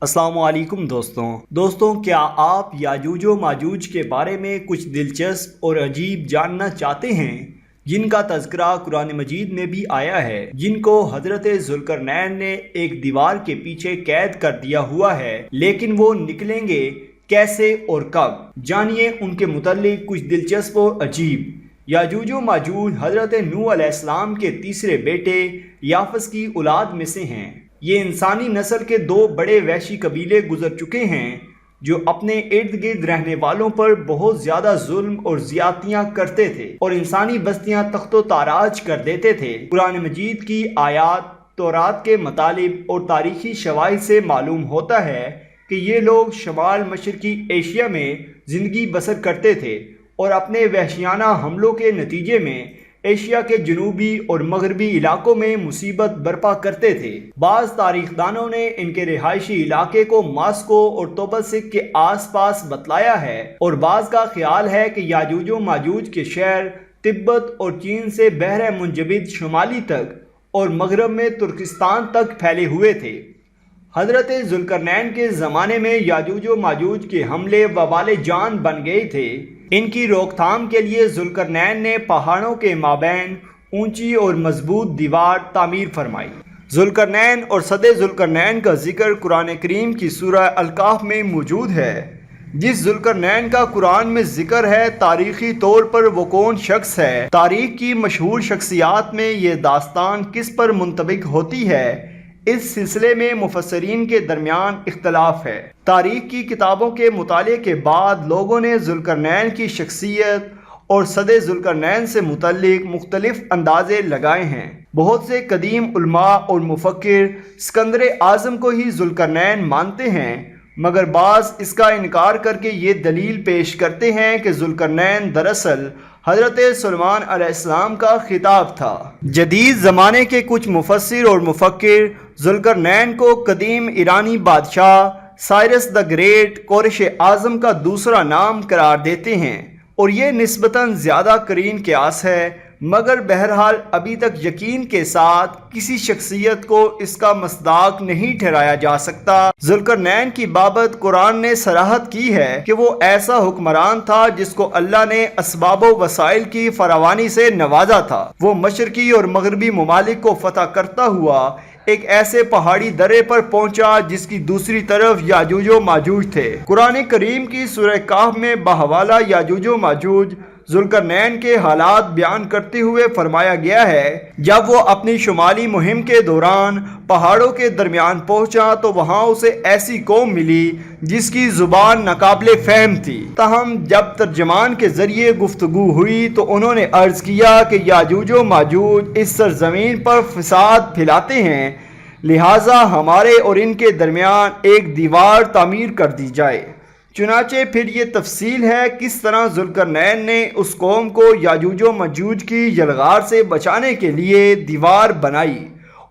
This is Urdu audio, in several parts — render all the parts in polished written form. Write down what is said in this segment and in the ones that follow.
السلام علیکم دوستوں کیا آپ یاجوج و ماجوج کے بارے میں کچھ دلچسپ اور عجیب جاننا چاہتے ہیں جن کا تذکرہ قرآن مجید میں بھی آیا ہے، جن کو حضرت ذوالقرنین نے ایک دیوار کے پیچھے قید کر دیا ہوا ہے، لیکن وہ نکلیں گے کیسے اور کب؟ جانیے ان کے متعلق کچھ دلچسپ اور عجیب۔ یاجوج و ماجوج حضرت نوح علیہ السلام کے تیسرے بیٹے یافس کی اولاد میں سے ہیں۔ یہ انسانی نسل کے دو بڑے وحشی قبیلے گزر چکے ہیں جو اپنے ارد گرد رہنے والوں پر بہت زیادہ ظلم اور زیادتیاں کرتے تھے اور انسانی بستیاں تخت و تاراج کر دیتے تھے۔ قرآن مجید کی آیات، تورات کے مطالب اور تاریخی شواہد سے معلوم ہوتا ہے کہ یہ لوگ شمال مشرقی ایشیا میں زندگی بسر کرتے تھے اور اپنے وحشیانہ حملوں کے نتیجے میں ایشیا کے جنوبی اور مغربی علاقوں میں مصیبت برپا کرتے تھے۔ بعض تاریخ دانوں نے ان کے رہائشی علاقے کو ماسکو اور توبلسک کے آس پاس بتلایا ہے، اور بعض کا خیال ہے کہ یاجوج و ماجوج کے شہر تبت اور چین سے بحر منجمد شمالی تک اور مغرب میں ترکستان تک پھیلے ہوئے تھے۔ حضرت ذوالقرنین کے زمانے میں یاجوج و ماجوج کے حملے وبال جان بن گئے تھے۔ ان کی روک تھام کے لیے ذوالقرنین نے پہاڑوں کے مابین اونچی اور مضبوط دیوار تعمیر فرمائی۔ ذوالقرنین اور صد ذوالقرنین کا ذکر قرآن کریم کی سورہ الکہف میں موجود ہے۔ جس ذوالقرنین کا قرآن میں ذکر ہے، تاریخی طور پر وہ کون شخص ہے؟ تاریخ کی مشہور شخصیات میں یہ داستان کس پر منطبق ہوتی ہے؟ اس سلسلے میں مفسرین کے درمیان اختلاف ہے۔ تاریخ کی کتابوں کے مطالعے کے بعد لوگوں نے ذوالقرنین کی شخصیت اور صد ذوالقرنین سے متعلق مختلف اندازے لگائے ہیں۔ بہت سے قدیم علماء اور مفکر اسکندر اعظم کو ہی ذوالقرنین مانتے ہیں، مگر بعض اس کا انکار کر کے یہ دلیل پیش کرتے ہیں کہ ذوالقرنین دراصل حضرت سلیمان علیہ السلام کا خطاب تھا۔ جدید زمانے کے کچھ مفسر اور مفکر ذوالقرنین کو قدیم ایرانی بادشاہ سائرس دا گریٹ کورش اعظم کا دوسرا نام قرار دیتے ہیں، اور یہ نسبتاً زیادہ قرین قیاس ہے، مگر بہرحال ابھی تک یقین کے ساتھ کسی شخصیت کو اس کا مصداق نہیں ٹھہرایا جا سکتا۔ ذوالقرنین کی بابت قرآن نے صراحت کی ہے کہ وہ ایسا حکمران تھا جس کو اللہ نے اسباب و وسائل کی فراوانی سے نوازا تھا۔ وہ مشرقی اور مغربی ممالک کو فتح کرتا ہوا ایک ایسے پہاڑی درے پر پہنچا جس کی دوسری طرف یاجوج و ماجوج تھے۔ قرآن کریم کی سورہ کہف میں بحوالہ یاجوج و ماجوج ذوالقرنین کے حالات بیان کرتے ہوئے فرمایا گیا ہے، جب وہ اپنی شمالی مہم کے دوران پہاڑوں کے درمیان پہنچا تو وہاں اسے ایسی قوم ملی جس کی زبان ناقابل فہم تھی، تاہم جب ترجمان کے ذریعے گفتگو ہوئی تو انہوں نے عرض کیا کہ یاجوج و ماجوج اس سرزمین پر فساد پھیلاتے ہیں، لہٰذا ہمارے اور ان کے درمیان ایک دیوار تعمیر کر دی جائے۔ چنانچہ پھر یہ تفصیل ہے کس طرح ذوالقرنین نے اس قوم کو یاجوج و ماجوج کی یلغار سے بچانے کے لیے دیوار بنائی،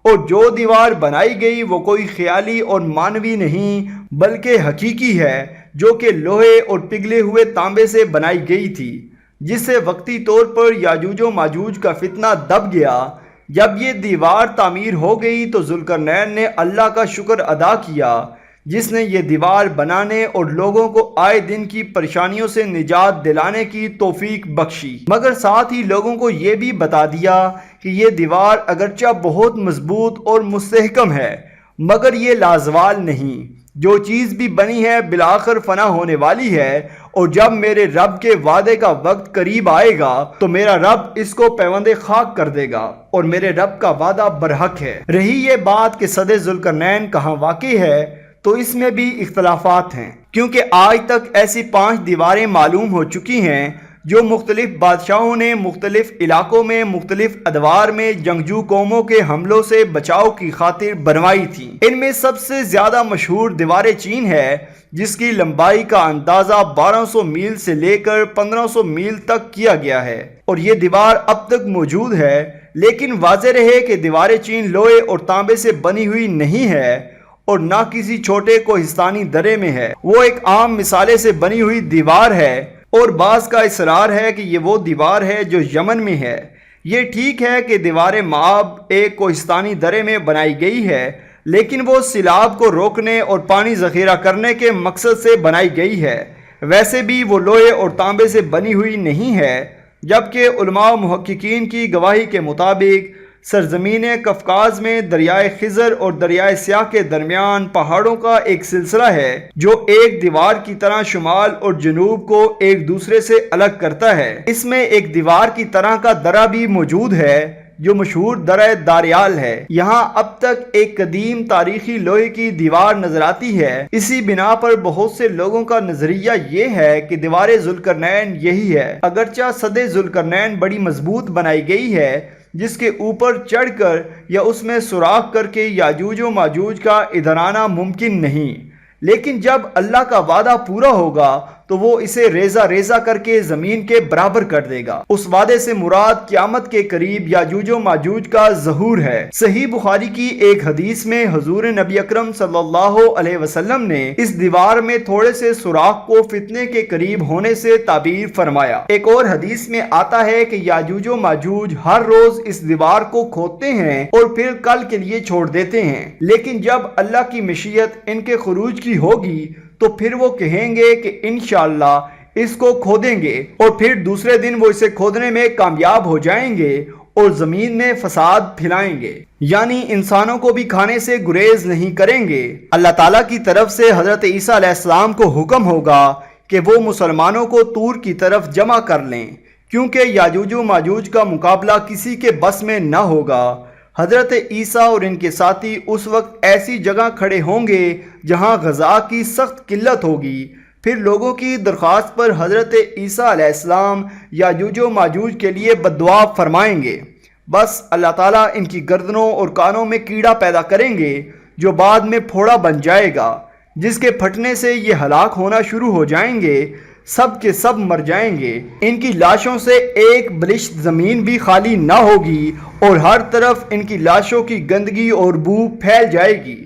اور جو دیوار بنائی گئی وہ کوئی خیالی اور مانوی نہیں بلکہ حقیقی ہے، جو کہ لوہے اور پگھلے ہوئے تانبے سے بنائی گئی تھی، جس سے وقتی طور پر یاجوج و ماجوج کا فتنہ دب گیا۔ جب یہ دیوار تعمیر ہو گئی تو ذوالقرنین نے اللہ کا شکر ادا کیا جس نے یہ دیوار بنانے اور لوگوں کو آئے دن کی پریشانیوں سے نجات دلانے کی توفیق بخشی، مگر ساتھ ہی لوگوں کو یہ بھی بتا دیا کہ یہ دیوار اگرچہ بہت مضبوط اور مستحکم ہے، مگر یہ لازوال نہیں، جو چیز بھی بنی ہے بالآخر فنا ہونے والی ہے، اور جب میرے رب کے وعدے کا وقت قریب آئے گا تو میرا رب اس کو پیوند خاک کر دے گا، اور میرے رب کا وعدہ برحق ہے۔ رہی یہ بات کہ صد ذوالقرنین کہاں واقع ہے، تو اس میں بھی اختلافات ہیں، کیونکہ آج تک ایسی 5 دیواریں معلوم ہو چکی ہیں جو مختلف بادشاہوں نے مختلف علاقوں میں مختلف ادوار میں جنگجو قوموں کے حملوں سے بچاؤ کی خاطر بنوائی تھیں۔ ان میں سب سے زیادہ مشہور دیوار چین ہے، جس کی لمبائی کا اندازہ 1200 میل سے لے کر 1500 میل تک کیا گیا ہے، اور یہ دیوار اب تک موجود ہے، لیکن واضح رہے کہ دیوار چین لوہے اور تانبے سے بنی ہوئی نہیں ہے اور نہ کسی چھوٹے کوہستانی درے میں ہے، وہ ایک عام مسالے سے بنی ہوئی دیوار ہے، اور بعض کا اصرار ہے کہ یہ وہ دیوار ہے جو یمن میں ہے۔ یہ ٹھیک ہے کہ دیوار معاب ایک کوہستانی درے میں بنائی گئی ہے، لیکن وہ سیلاب کو روکنے اور پانی ذخیرہ کرنے کے مقصد سے بنائی گئی ہے۔ ویسے بھی وہ لوہے اور تانبے سے بنی ہوئی نہیں ہے، جبکہ علماء و محققین کی گواہی کے مطابق سرزمین قفقاز میں دریائے خضر اور دریائے سیاہ کے درمیان پہاڑوں کا ایک سلسلہ ہے جو ایک دیوار کی طرح شمال اور جنوب کو ایک دوسرے سے الگ کرتا ہے۔ اس میں ایک دیوار کی طرح کا درہ بھی موجود ہے جو مشہور درہ داریال ہے۔ یہاں اب تک ایک قدیم تاریخی لوہے کی دیوار نظر آتی ہے۔ اسی بنا پر بہت سے لوگوں کا نظریہ یہ ہے کہ دیوار ذوالقرنین یہی ہے، اگرچہ سد ذوالقرنین بڑی مضبوط بنائی گئی ہے جس کے اوپر چڑھ کر یا اس میں سوراخ کر کے یاجوج و ماجوج کا ادھر آنا ممکن نہیں، لیکن جب اللہ کا وعدہ پورا ہوگا تو وہ اسے ریزہ ریزہ کر کے زمین کے برابر کر دے گا۔ اس وعدے سے مراد قیامت کے قریب یاجوج و ماجوج کا ظہور ہے۔ صحیح بخاری کی ایک حدیث میں حضور نبی اکرم صلی اللہ علیہ وسلم نے اس دیوار میں تھوڑے سے سوراخ کو فتنے کے قریب ہونے سے تعبیر فرمایا۔ ایک اور حدیث میں آتا ہے کہ یاجوج و ماجوج ہر روز اس دیوار کو کھودتے ہیں اور پھر کل کے لیے چھوڑ دیتے ہیں، لیکن جب اللہ کی مشیت ان کے خروج کی ہوگی تو پھر وہ کہیں گے کہ انشاءاللہ اس کو کھودیں گے، اور پھر دوسرے دن وہ اسے کھودنے میں کامیاب ہو جائیں گے اور زمین میں فساد پھیلائیں گے، یعنی انسانوں کو بھی کھانے سے گریز نہیں کریں گے۔ اللہ تعالیٰ کی طرف سے حضرت عیسیٰ علیہ السلام کو حکم ہوگا کہ وہ مسلمانوں کو طور کی طرف جمع کر لیں، کیونکہ یاجوج و ماجوج کا مقابلہ کسی کے بس میں نہ ہوگا۔ حضرت عیسیٰ اور ان کے ساتھی اس وقت ایسی جگہ کھڑے ہوں گے جہاں غذا کی سخت قلت ہوگی۔ پھر لوگوں کی درخواست پر حضرت عیسیٰ علیہ السلام یاجوج و ماجوج کے لیے بددعا فرمائیں گے، بس اللہ تعالیٰ ان کی گردنوں اور کانوں میں کیڑا پیدا کریں گے جو بعد میں پھوڑا بن جائے گا، جس کے پھٹنے سے یہ ہلاک ہونا شروع ہو جائیں گے، سب کے سب مر جائیں گے۔ ان کی لاشوں سے ایک بلشت زمین بھی خالی نہ ہوگی اور ہر طرف ان کی لاشوں کی گندگی اور بو پھیل جائے گی۔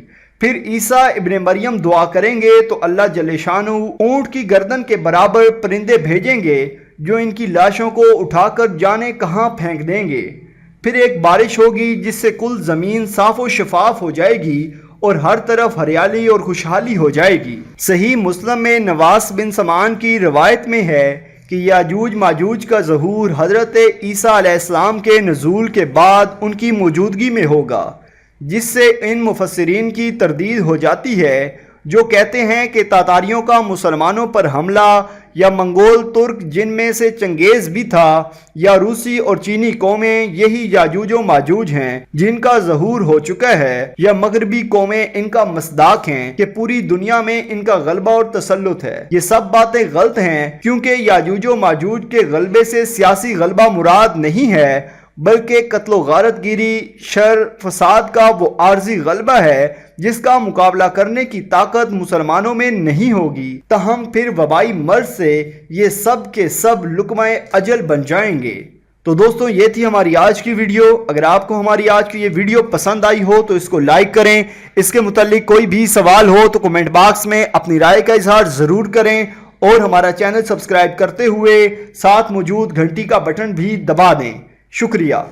پھر عیسیٰ ابن مریم دعا کریں گے تو اللہ جل شانہ اونٹ کی گردن کے برابر پرندے بھیجیں گے جو ان کی لاشوں کو اٹھا کر جانے کہاں پھینک دیں گے۔ پھر ایک بارش ہوگی جس سے کل زمین صاف و شفاف ہو جائے گی اور ہر طرف ہریالی اور خوشحالی ہو جائے گی۔ صحیح مسلم میں نواس بن سمان کی روایت میں ہے کہ یاجوج ماجوج کا ظہور حضرت عیسیٰ علیہ السلام کے نزول کے بعد ان کی موجودگی میں ہوگا، جس سے ان مفسرین کی تردید ہو جاتی ہے جو کہتے ہیں کہ تاتاریوں کا مسلمانوں پر حملہ یا منگول ترک جن میں سے چنگیز بھی تھا یا روسی اور چینی قومیں یہی یاجوج و ماجوج ہیں جن کا ظہور ہو چکا ہے، یا مغربی قومیں ان کا مصداق ہیں کہ پوری دنیا میں ان کا غلبہ اور تسلط ہے۔ یہ سب باتیں غلط ہیں، کیونکہ یاجوج و ماجوج کے غلبے سے سیاسی غلبہ مراد نہیں ہے، بلکہ قتل و غارت گیری، شر، فساد کا وہ عارضی غلبہ ہے جس کا مقابلہ کرنے کی طاقت مسلمانوں میں نہیں ہوگی، تاہم پھر وبائی مرض سے یہ سب کے سب لقمہ اجل بن جائیں گے۔ تو دوستوں، یہ تھی ہماری آج کی ویڈیو۔ اگر آپ کو ہماری آج کی یہ ویڈیو پسند آئی ہو تو اس کو لائک کریں۔ اس کے متعلق کوئی بھی سوال ہو تو کمنٹ باکس میں اپنی رائے کا اظہار ضرور کریں، اور ہمارا چینل سبسکرائب کرتے ہوئے ساتھ موجود گھنٹی کا بٹن بھی دبا دیں۔ شکریہ۔